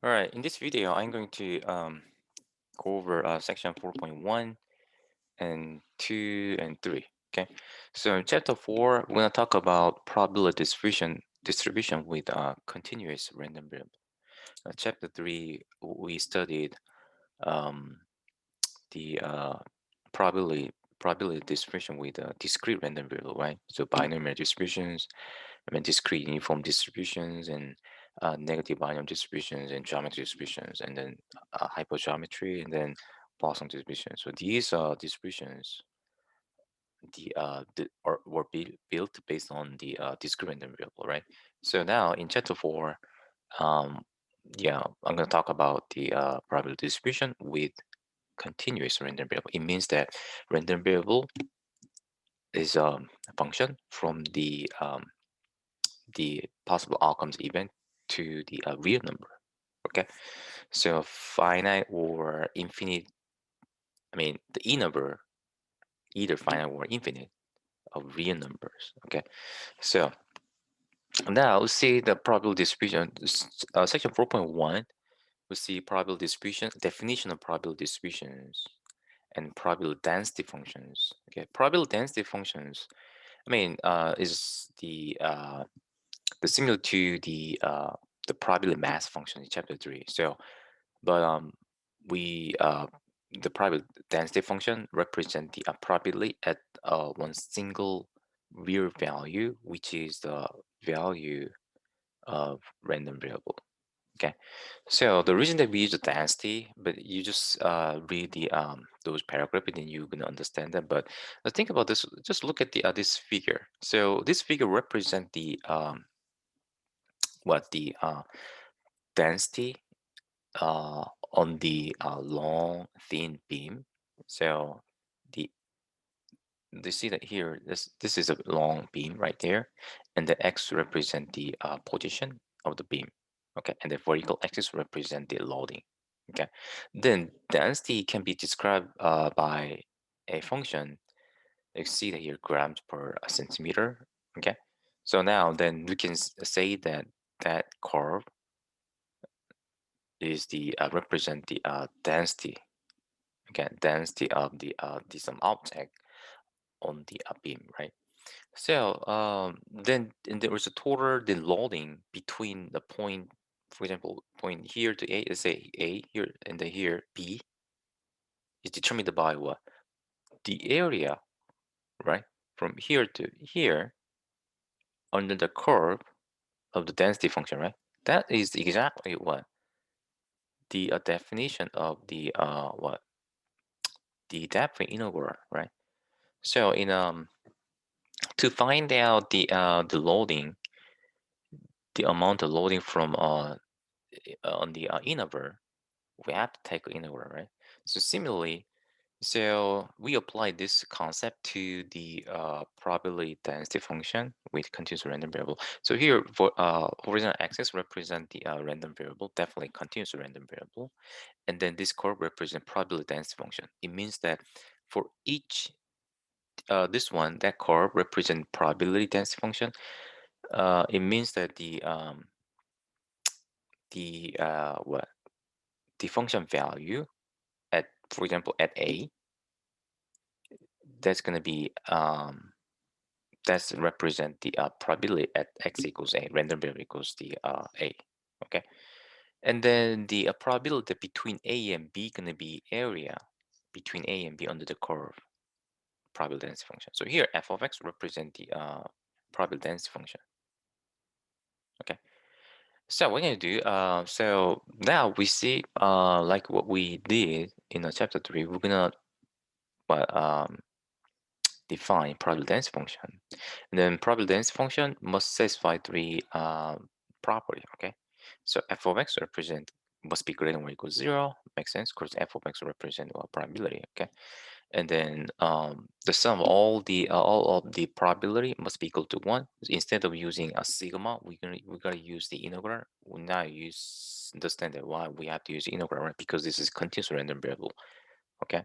All right, in this video, I'm going to go over section 4.1 and 2 and 3. Okay, so in chapter 4, we're going to talk about probability distribution with continuous random variable. Chapter 3, we studied um, the probability distribution with discrete random variable, right? So binomial distributions, discrete uniform distributions, and negative binomial distributions, and geometry distributions, and then hypergeometry, and then Poisson distribution. So these distributions were built based on the discrete random variable, right? So now in chapter 4, um, yeah, I'm going to talk about the probability distribution with continuous random variable. It means that random variable is a function from the possible outcomes event to the real number. Okay, so finite or infinite. I mean, the e number, either finite or infinite, of real numbers. Okay, so now let's see the probability distribution. Section 4.1. We see probability distribution, definition of probability distributions, and probability density functions. Okay, probability density functions, is the similar to the probability mass function in chapter 3. So, but we the probability density function represent the probability at one single real value, which is the value of random variable. Okay, so the reason that we use the density, but you just read the those paragraph and then you're gonna understand them. But think about this. Just look at the this figure. So this figure represent the what the density on the long thin beam. So the you see that here, this is a long beam right there, and the x represent the position of the beam. Okay, and the vertical axis represent the loading. Okay, then density can be described by a function. You see that here, grams per centimeter. Okay, so now then we can say that that curve is the represent the density, again, density of the some object on the beam, right? So then and there was a total the loading between the point, for example, point here to A, let's say A here and then here B, is determined by what? The area, right? From here to here under the curve of the density function, right? That is exactly what the definition of the what the depth integral, right? So in to find out the loading, the amount of loading from on the integral, we have to take integral, right? So similarly, so we apply this concept to the probability density function with continuous random variable. So here for horizontal axis represent the random variable, definitely continuous random variable, and then this curve represent probability density function. It means that for each this one, that curve represent probability density function. It means that the what the function value at, for example, at a, that's going to be that's represent the probability at x equals a, random variable equals the a. Okay, and then the probability between a and b going to be area between a and b under the curve probability density function. So here f of x represent the probability density function. Okay, so what we're gonna do, so now we see like what we did in chapter 3, we're gonna but define probability density function. And then probability density function must satisfy three property. Okay, so f of x represent must be greater than or equal to 0. Makes sense because f of x represent probability. Okay, and then the sum of all of the probability must be equal to 1. Instead of using a sigma, we gotta use the integral. We now use the standard. Why we have to use the integral, right? Because this is continuous random variable. Okay,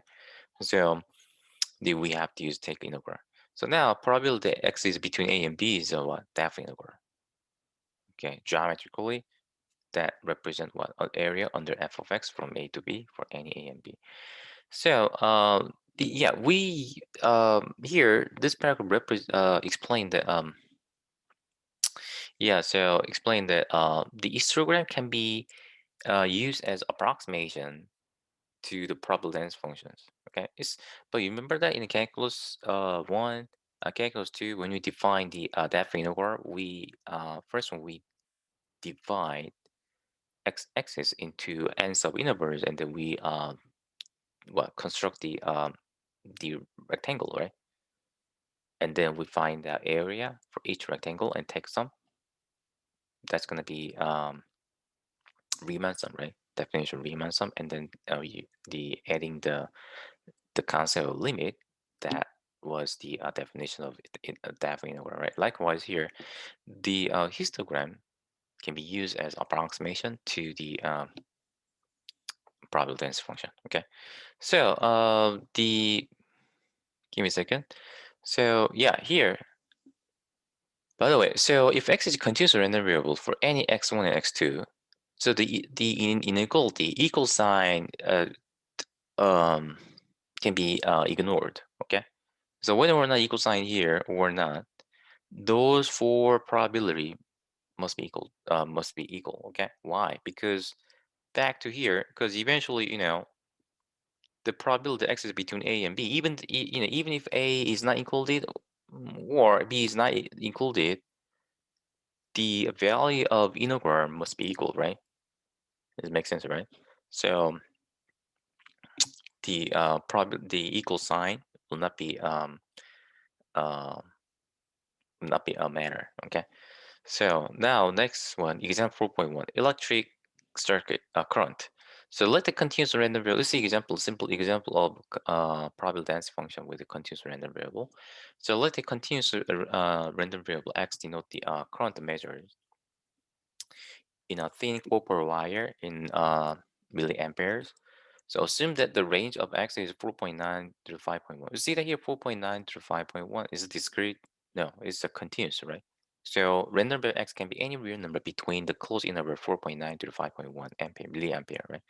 so we have to use take integral. So now probability x is between a and b is what? Definitely integral. Okay, geometrically, that represent what? An area under f of x from a to b for any a and b. So yeah, we here this paragraph explain that yeah, so explain that the histogram can be used as approximation to the probability density functions. Okay, but you remember that in the calculus 1, calculus 2, when we define the depth integral, we first one we divide x-axis into n subintervals, and then we construct the rectangle, right? And then we find the area for each rectangle and take sum. That's gonna be Riemann sum, right? Definition of Riemann sum, and then the adding the concept of limit, that was the definition of depth integral, right? Likewise here, the histogram can be used as approximation to the probability density function. Okay, so the give me a second. So yeah, here. By the way, so if x is a continuous random variable for any x1 and x2, so the inequality equal sign can be ignored. Okay, so whether or not equal sign here or not, those four probability must be equal. Okay, why? Because back to here, because eventually, the probability x is between a and b, even if a is not included or b is not included, the value of integral must be equal, right? It makes sense, right? So the the equal sign will not be uh, a matter. Okay. So now next one, example 4.1, electric circuit current. So let the continuous random variable. Let's see example, simple example of probability density function with a continuous random variable. So let the continuous random variable x denote the current measured in a thin copper wire in milliamperes. So assume that the range of x is 4.9 to 5.1. You see that here 4.9 to 5.1 is discrete? No, it's a continuous, right? So random variable x can be any real number between the closed interval 4.9 to 5.1 ampere milliampere, right?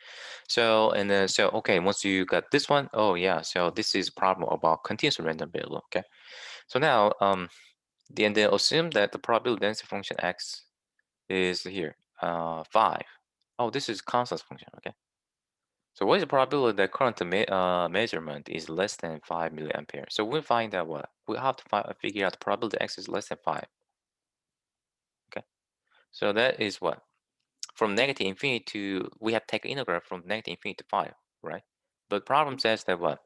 So and then okay, once you got this one, oh yeah, so this is problem about continuous random variable. Okay, so now then assume that the probability density function x is here 5. Oh, this is constant function. Okay, so what is the probability that current measurement is less than 5 milliampere? So we find out what we have to figure out the probability x is less than 5. Okay, so that is what from negative infinity to, we have taken integral from negative infinity to 5, right? But problem says that what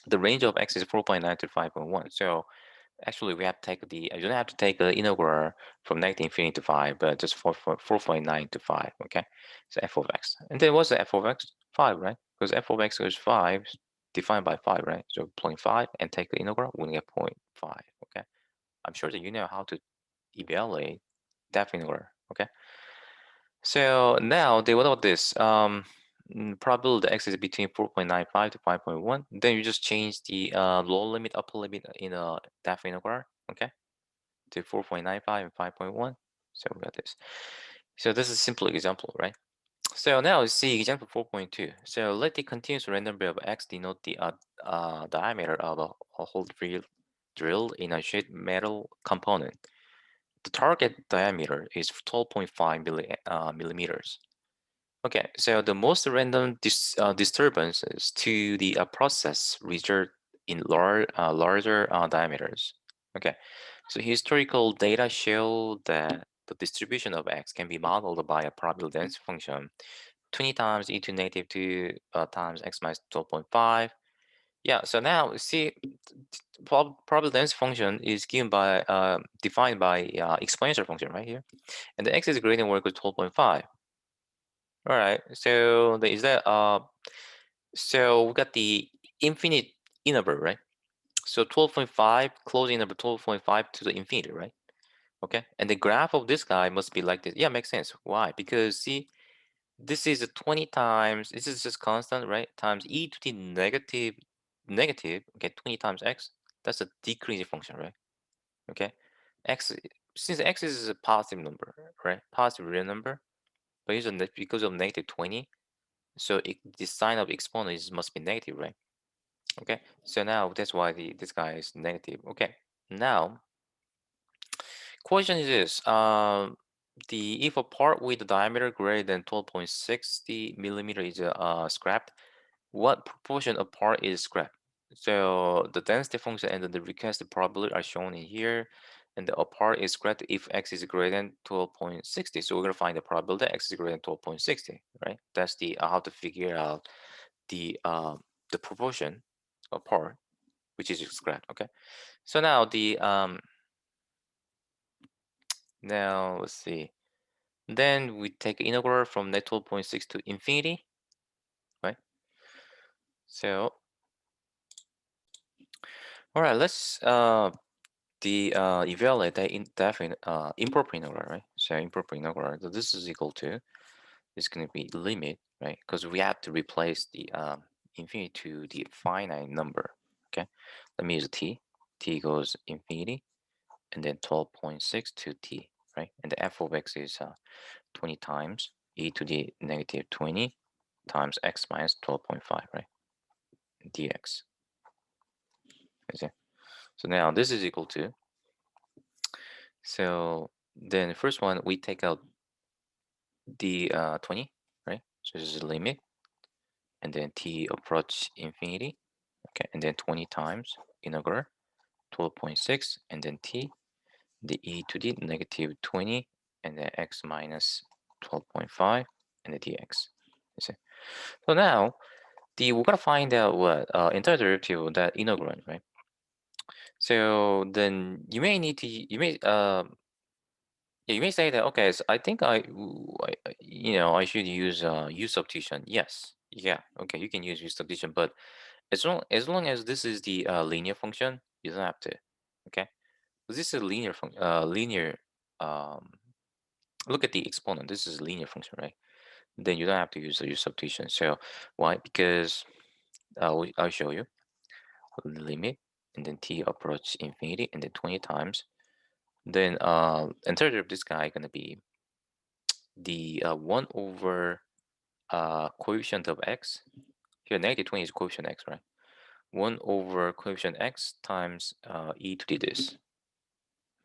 the range of x is 4.9 to 5.1. So actually we have to take you don't have to take the integral from negative infinity to 5, but just 4.9 to 5. Okay, so f of x, and then what's the f of x? 5, right? Because f of x is 5 defined by 5, right? So 0.5 and take the integral, we get 0.5. Okay, I'm sure that you know how to evaluate that integral. Okay, so now what about this? Probability x is between 4.95 to 5.1. Then you just change the lower limit, upper limit in a depth integral, okay, to 4.95 and 5.1. So we got this. So this is a simple example, right? So now let's see example 4.2. So let the continuous random variable x denote the diameter of a hole drilled in a sheet metal component. The target diameter is 12.5 millimeters. Okay, so the most random disturbances to the process result in larger diameters. Okay, so historical data show that the distribution of x can be modeled by a probability density function 20 times e to negative 2 times x minus 12.5. Yeah, so now see, probability density function is given by defined by exponential function right here, and the x is greater than or equal to 12.5. All right, so is that so we got the infinite interval, right? So 12.5 closing interval 12.5 to the infinity, right? Okay, and the graph of this guy must be like this. Yeah, makes sense. Why? Because see, this is a 20 times, this is just constant, right? Times e to the negative, okay, 20 times x. That's a decreasing function, right? Okay, x, since x is a positive number, right? Positive real number. but here's because of negative 20, so the sign of exponent must be negative, right? Okay, so now that's why this guy is negative. Okay, now question is this: the if a part with a diameter greater than 12.60 millimeter is scrapped, what proportion of part is scrapped? So the density function and the requested probability are shown in here, and the part is scrapped if x is greater than 12.60. So we're gonna find the probability that x is greater than 12.60, right? That's the how to figure out the proportion of part which is scrapped. Okay, so now now let's see. Then we take integral from net 12.6 to infinity, right? So all right, let's evaluate the definite improper integral, right? So improper integral. So this is equal to, it's going to be limit, right? Because we have to replace the infinity to the finite number. Okay, let me use t. T goes infinity, and then 12.6 to t, right? And the f of x is 20 times e to the negative 20 times x minus 12.5, right? Dx. Okay. So now this is equal to, so then the first one we take out the 20, right? So this is the limit, and then t approach infinity, okay, and then 20 times integral 12.6, and then t, the e to the negative 20, and then x minus 12.5, and the dx. You see? So now we're gonna find out what entire derivative of that integral, right? So then you may need to yeah, you may say that, okay, so I think I should use u substitution. Yes, yeah, okay, you can use u substitution, but as long as this is the linear function, you don't have to. Okay, 'cause this is a linear. Um, Look at the exponent. This is a linear function, right? Then you don't have to use the u substitution. So why? Because I'll show you limit, and then t approach infinity, and then 20 times. Then entire of this guy gonna be the 1 over coefficient of x. Here, negative 20 is coefficient x, right? 1 over coefficient x times e to the this.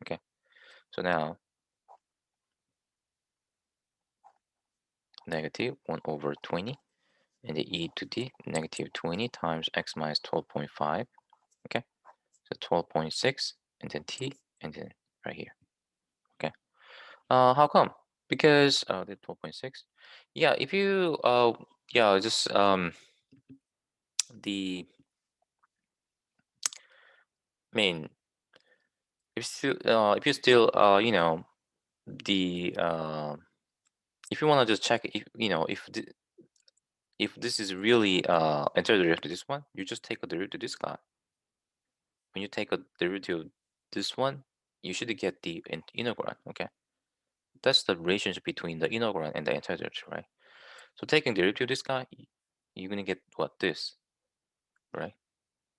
Okay, so now negative 1 over 20, and the e to the negative 20 times x minus 12.5. Okay, so 12.6, and then t, and then right here. Okay, how come? Because the 12.6. Yeah, if you yeah, just the I mean, if you still the if you want to just check if if this is really enter derivative to this one, you just take a derivative to this guy. When you take a derivative of this one, you should get the integral. Okay, that's the relationship between the integral and the integrative, right? So taking derivative of this guy, you're gonna get what this, right?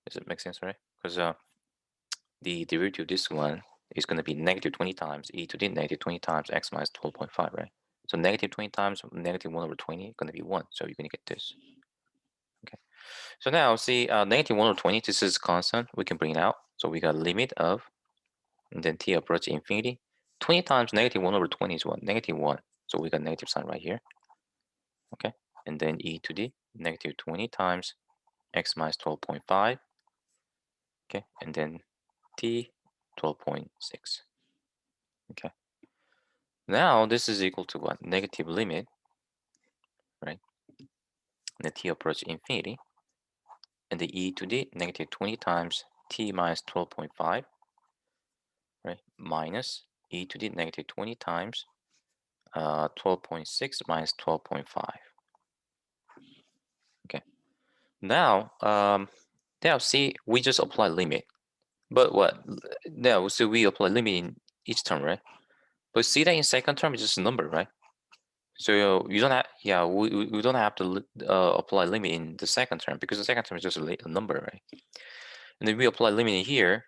Does it make sense, right? Because the derivative of this one is going to be negative 20 times e to the negative 20 times x minus 12.5, right? So negative 20 times negative 1 over 20 is going to be 1. So you're going to get this. Okay. So now see negative 1 over 20, this is constant. We can bring it out. So we got limit of, and then t approach infinity. 20 times negative 1 over 20 is what? Negative 1. So we got negative sign right here. Okay. And then e to the negative 20 times x minus 12.5. Okay. And then t 12.6. Okay. Now this is equal to what? Negative limit, right? The t approach infinity, and the e to the negative 20 times t minus 12.5, right? Minus e to the negative 20 times 12.6 minus 12.5. Okay. Now, see, we just apply limit. But what? Now, so we apply limit in each term, right? But see that in second term is just a number, right? So you don't have, yeah, we don't have to apply limit in the second term because the second term is just a number, right? And then we apply limit in here,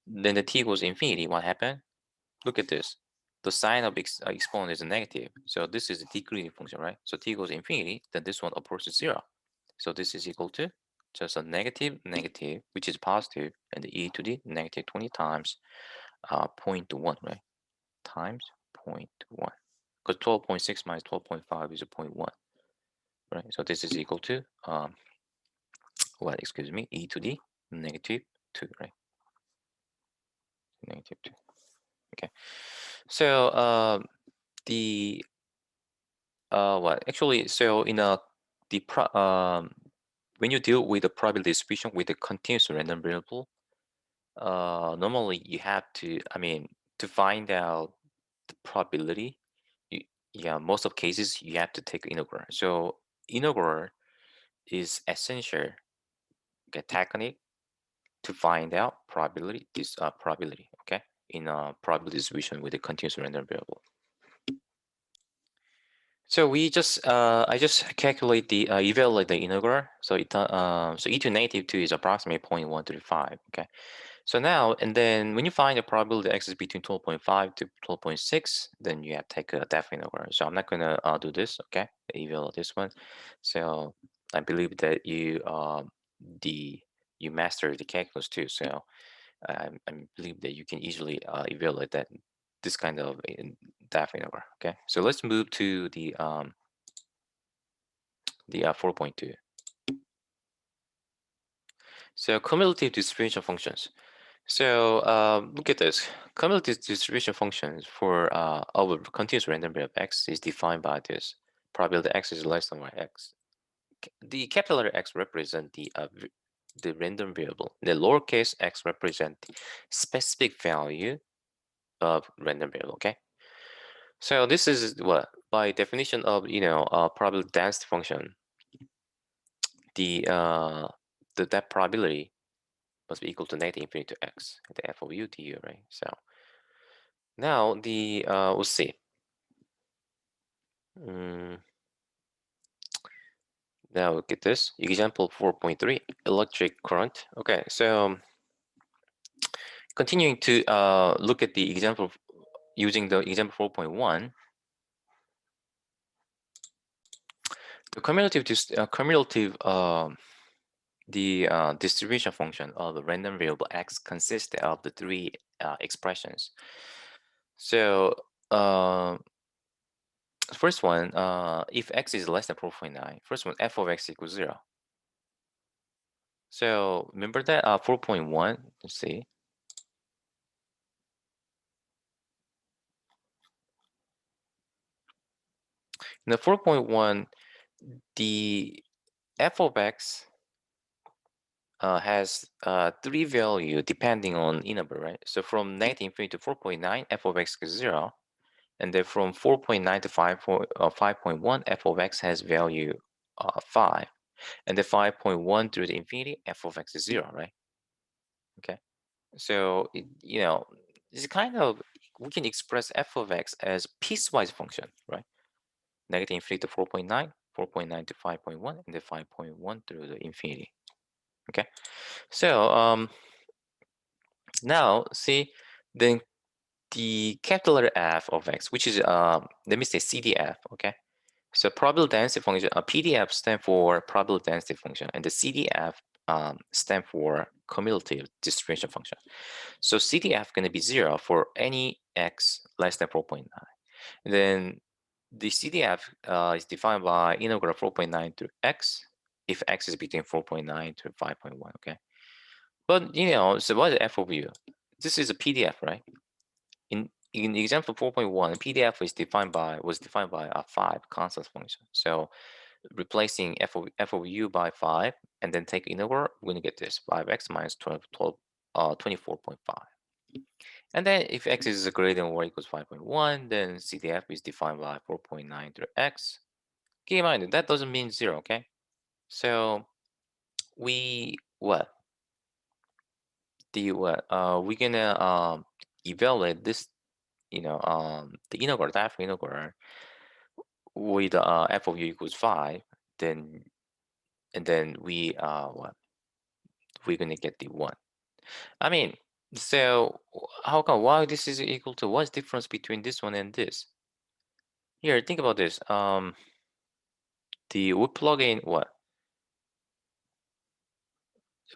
then the t goes infinity. What happened? Look at this. the sign of exponent is a negative. So this is a decreasing function, right? So t goes to infinity, then this one approaches 0. So this is equal to just a negative, negative, which is positive, and the e to the negative 20 times 0.1, right? Times 0.1. Because 12.6 minus 12.5 is a 0.1, right? So this is equal to, what, excuse me, e to the negative 2, right? Negative 2. Okay. So the what actually, so in a the when you deal with the probability distribution with a continuous random variable, normally you have to, I mean, to find out the probability, you, yeah, most of cases you have to take integral. So integral is essential, okay, technique to find out probability, this probability, okay, in a probability distribution with a continuous random variable. So we just I just calculate the evaluate the integral. So so e to negative 2 is approximately 0.135. Okay. So now, and then when you find the probability x is between 12.5 to 12.6, then you have to take a definite integral. So I'm not gonna do this. Okay, evaluate this one. So I believe that the you master the calculus too. So I believe that you can easily evaluate that this kind of definite integral. Okay, so let's move to the 4.2. So cumulative distribution functions. So look at this. Cumulative distribution functions for our continuous random variable x is defined by this. Probability x is less than x. The capital letter X represent the random variable. The lowercase x represent the specific value of random variable. Okay. So this is what, by definition of probability density function, the that probability must be equal to negative infinity to x at the f of u du, right? So now we'll see. Mm, now look at this example 4.3, electric current. Okay, so continuing to look at the example using the example 4.1, the cumulative distribution function of the random variable x consists of the three expressions. So first one, if x is less than 4.9, first one, f of x equals 0. So remember that 4.1, let's see. In the 4.1, the f of x has three value depending on number, right? So from negative infinity to 4.9, f of x is 0. And then from 4.9 to 5.1, f of x has value 5. And then 5.1 through the infinity, f of x is 0, right? Okay. So, it's kind of, we can express f of x as piecewise function, right? Negative infinity to 4.9, 4.9 to 5.1, and then 5.1 through the infinity. Okay. So, now see, then the capital letter F of x, which is, let me say CDF, okay? So probability density function, PDF stand for probability density function, and the CDF stand for cumulative distribution function. So CDF going to be 0 for any x less than 4.9. Then the CDF is defined by integral 4.9 to x if x is between 4.9 to 5.1, okay? But, so what is f of u? This is a PDF, right? In example 4.1, PDF was defined by a 5 constant function. So replacing f of u by 5 and then take integral, we're gonna get this 5x minus 24.5. And then if x is greater than or equals 5.1, then CDF is defined by 4.9 through x. Keep in mind that doesn't mean 0, okay? So we what? We're gonna evaluate this, the integral, the f integral with f of u equals 5, then and then we're gonna get the 1. I mean, So how come why this is equal to what's difference between this one and this? Here, think about this. We plug in what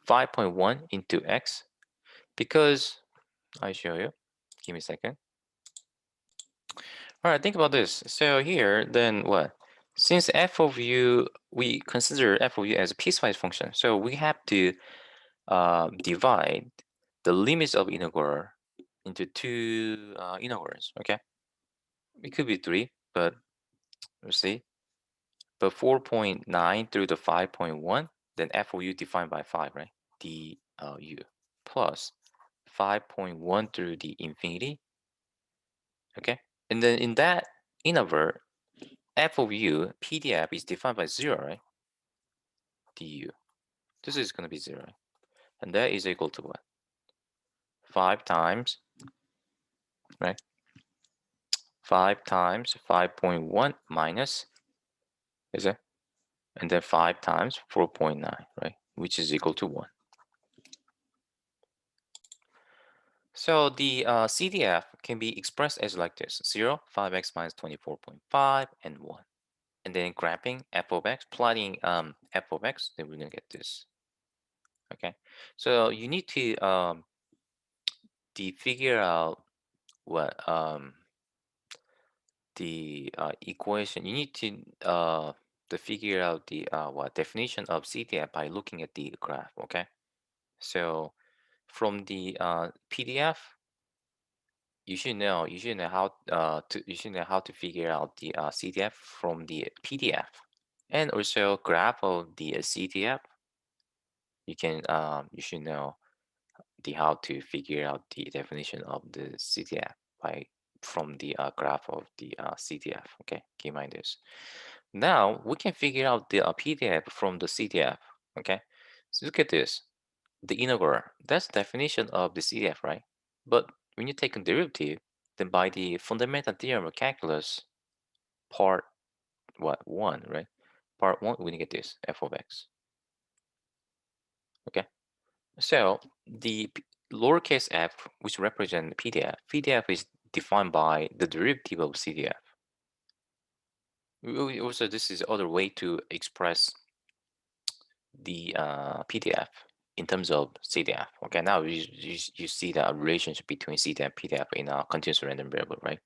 5.1 into x because I show you. Give me a second. All right, think about this. So here, then what? Since f of u, we consider f of u as a piecewise function, so we have to divide the limits of integral into two integrals. Okay, it could be three, but let's see. But 4.9 through the 5.1, then f of u defined by 5, right? D u plus 5.1 through the infinity. Okay, and then in that interval, f of u PDF is defined by 0, right? Du. This is going to be 0. And that is equal to what? 5 times, right? 5 times 5.1 minus, is it? And then 5 times 4.9, right? Which is equal to 1. So the CDF can be expressed as like this: 0, 5x minus 24.5, and 1. And then graphing f of x, plotting f of x, then we're going to get this. Okay, so you need to figure out what the equation. You need to figure out the what definition of CDF by looking at the graph. Okay, so from the PDF, you should know how to figure out the CDF from the PDF, and also graph of the CDF. You should know the how to figure out the definition of the CDF by from the graph of the CDF. Okay, keep in mind this. Now we can figure out the PDF from the CDF. Okay, so look at this. The integral, that's the definition of the CDF, right? But when you take a derivative, then by the fundamental theorem of calculus, part what one, right? Part one, we get this f of x. Okay, so the lowercase f, which represent PDF is defined by the derivative of CDF. Also, this is other way to express the PDF in terms of CDF. Okay, now you see the relationship between CDF and PDF in a continuous random variable, right?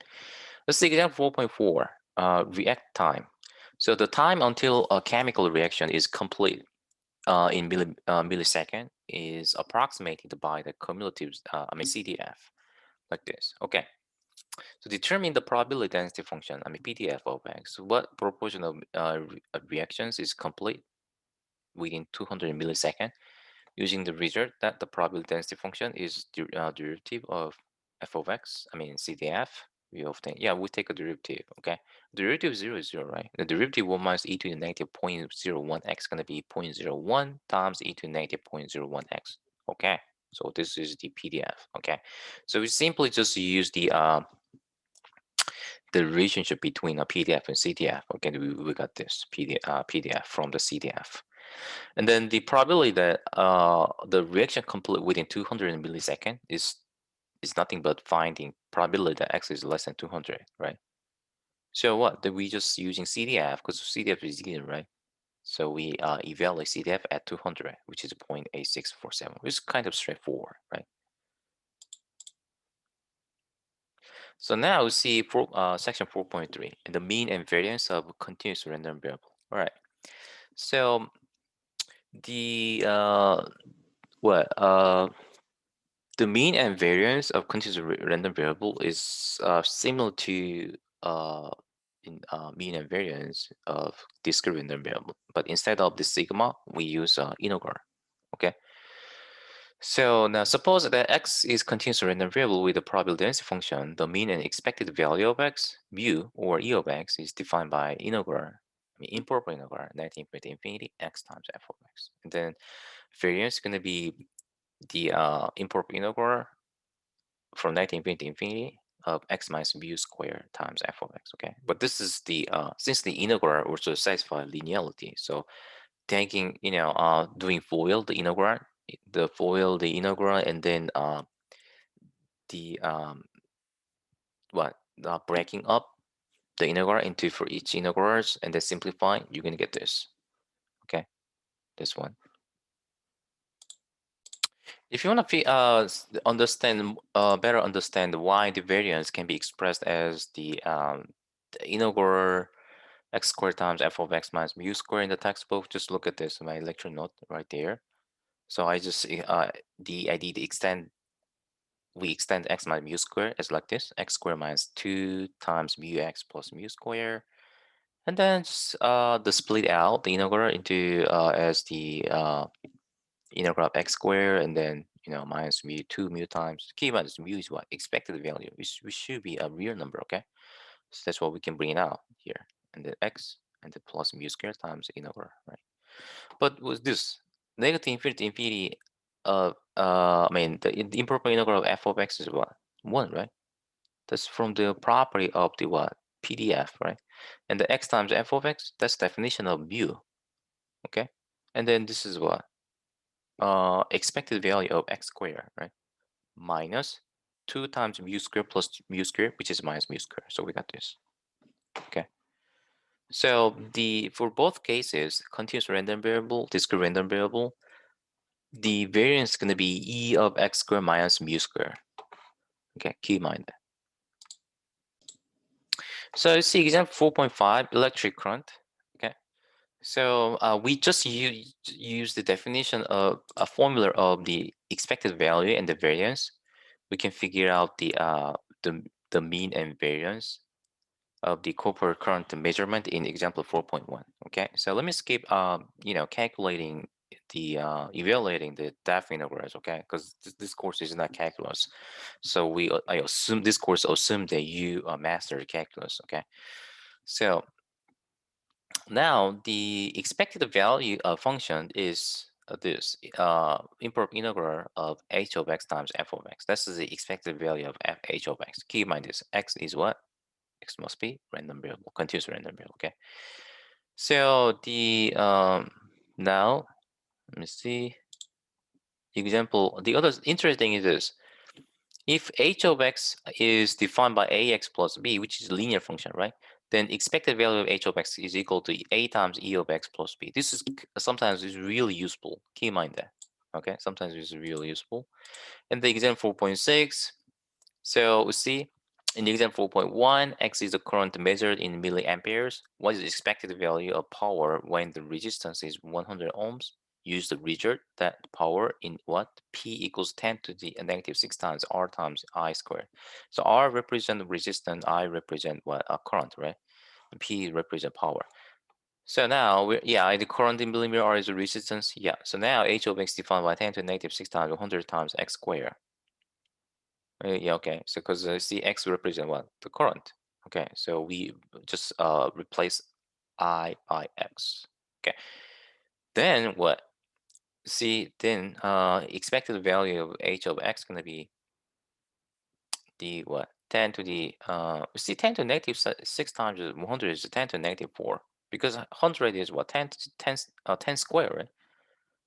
Let's see example 4.4, react time. So the time until a chemical reaction is complete in millisecond is approximated by the cumulative, CDF, like this. Okay, so determine the probability density function, PDF of x. What proportion of reactions is complete within 200 milliseconds? Using the result that the probability density function is the derivative of f of x, CDF. We take a derivative. Okay, derivative 0 is 0, right? The derivative 1 minus e to the negative 0.01 x going to be 0.01 times e to the negative 0.01 x. Okay, so this is the PDF. Okay, so we simply just use the relationship between a PDF and CDF. Okay, we got this PDF from the CDF. And then the probability that the reaction complete within 200 milliseconds is nothing but finding probability that x is less than 200, right? So what? That we just using CDF because CDF is easy, right? So we evaluate CDF at 200, which is 0.8647, which is kind of straightforward, right? So now we see section 4.3, and the mean and variance of continuous random variable. All right. So the what the mean and variance of continuous random variable is similar to mean and variance of discrete random variable, but instead of the sigma, we use integral. Okay. So now suppose that x is continuous random variable with a probability density function. The mean and expected value of x, mu or e of x, is defined by integral. Improper integral, 19 to infinity x times f of x. And then variance is going to be the improper integral from 19 to infinity of x minus mu squared times f of x. Okay, but this is the since the integral also satisfies linearity, so taking doing FOIL the integral, and then the breaking up the integral into for each integrals and then simplifying, you're gonna get this. Okay, this one. If you want to understand better understand why the variance can be expressed as the integral x squared times f of x minus mu squared in the textbook, just look at this, my lecture note right there. So I just I did extend we extend x minus mu squared as like this, x squared minus 2 times mu x plus mu squared, and then just the split out the integral into as the integral of x squared, and then minus mu 2 mu times, keep in mind this mu is what expected value, which should be a real number. Okay, so that's what we can bring it out here, and then x and then plus mu squared times integral, right? But with this negative infinity infinity I mean the improper integral of f of x is what, 1, right? That's from the property of the what, PDF, right? And the x times f of x, that's definition of mu. Okay, and then this is what, expected value of x squared, right? Minus 2 times mu squared plus mu squared, which is minus mu squared. So we got this. Okay. So for both cases, continuous random variable, discrete random variable, the variance is going to be e of x squared minus mu squared. Okay, keep in mind that. So you see example 4.5, electric current. Okay. So we just use the definition of a formula of the expected value and the variance. We can figure out the mean and variance of the corporate current measurement in example 4.1. Okay, so let me skip calculating the evaluating the depth integrals. Okay, because this course is not calculus, so I assume this course assume that you master calculus. Okay, so now the expected value of function is this improper integral of h of x times f of x. That's the expected value of h of x. Keep in mind this, x is what? X must be random variable, continuous random variable. Okay. So now let me see example. The other interesting is this: if h of x is defined by ax plus b, which is a linear function, right? Then expected value of h of x is equal to a times e of x plus b. This is sometimes is really useful. Keep in mind that. Okay, sometimes it's really useful. And the example 4.6. So we see in the example 4.1, x is the current measured in milliamperes. What is the expected value of power when the resistance is 100 ohms? Use the result that power in what? P equals 10 to the negative 6 times R times I squared. So R represent resistance, I represent what? A current, right? And P represent power. So now the current in millimeter R is the resistance. Yeah. So now H of x defined by 10 to the negative 6 times 100 times x squared. Yeah, okay. So because the x represent what? The current. Okay, so we just replace I by x. Okay. Then what? See, then expected value of h of x gonna be the what? 10 to the see 10 to negative 6 times 100 is 10 to negative 4, because 100 is what, 10 square, right?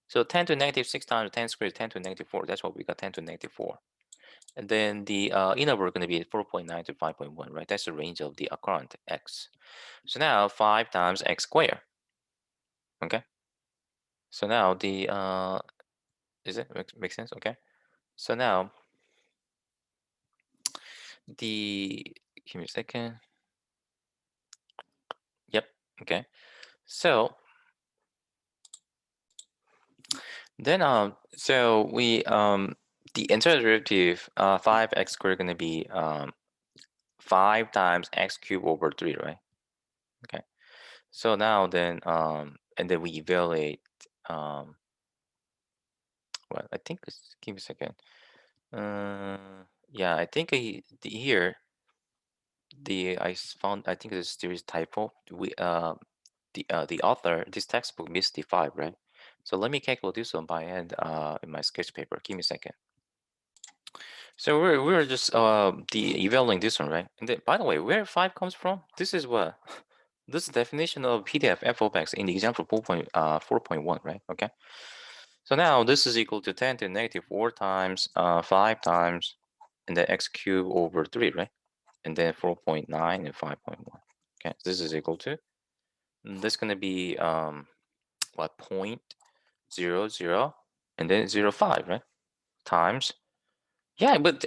So 10 to negative 6 times 10 squared is 10 to negative 4. That's what we got, 10 to negative 4. And then the inner we're going to be 4.9 to 5.1, right? That's the range of the current x. So now 5 times x squared. Okay. So now the is it make sense? Okay. So now the give me a second. Yep. Okay. So then so we the antiderivative 5x squared going to be 5 times x cubed over 3, right? Okay. So now then and then we evaluate well, I think give me a second. Yeah, I think here found, I think there is typo. The author this textbook missed the 5, right? So let me calculate this one by hand in my sketch paper. Give me a second. So we're just the evaluating this one, right? And then, by the way, where 5 comes from? This is what this is definition of PDF f of x in the example 4.1, right? Okay. So now this is equal to 10 to the negative 4 times 5 times and then x cubed over 3, right? And then 4.9 and 5.1. Okay, so this is equal to, this is going to be what, point zero zero and then 0.5, right? Times, yeah, but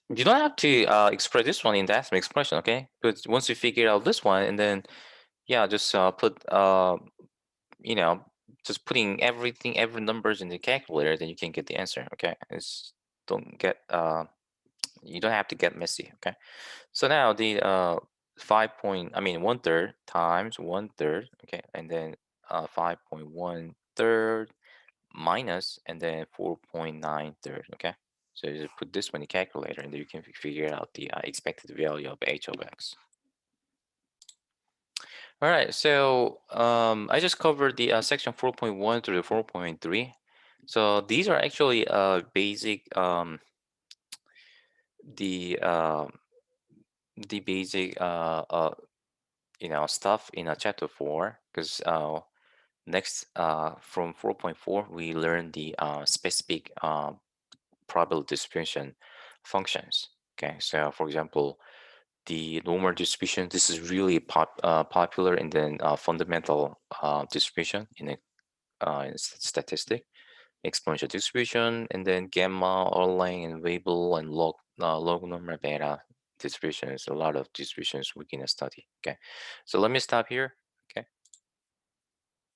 you don't have to express this one in the decimal expression, okay? But once you figure out this one, and then yeah, just put you know, just putting every numbers in the calculator, then you can get the answer. Okay, it's, don't get you don't have to get messy. Okay, so now the 1/3 times 1/3. Okay, and then 5.1 third minus, and then 4.9 third. Okay, so you put this one in the calculator, and then you can figure out the expected value of h of x. All right, so I just covered the section 4.1 through 4.3. So these are actually basic the um the basic stuff in chapter 4, because next from 4.4 we learn the specific probability distribution functions. Okay, so for example, the normal distribution, this is really popular in the fundamental distribution in statistic, exponential distribution, and then gamma, Erlang, and Weibull, and log normal beta distributions. A lot of distributions we can study. Okay, so let me stop here. Okay.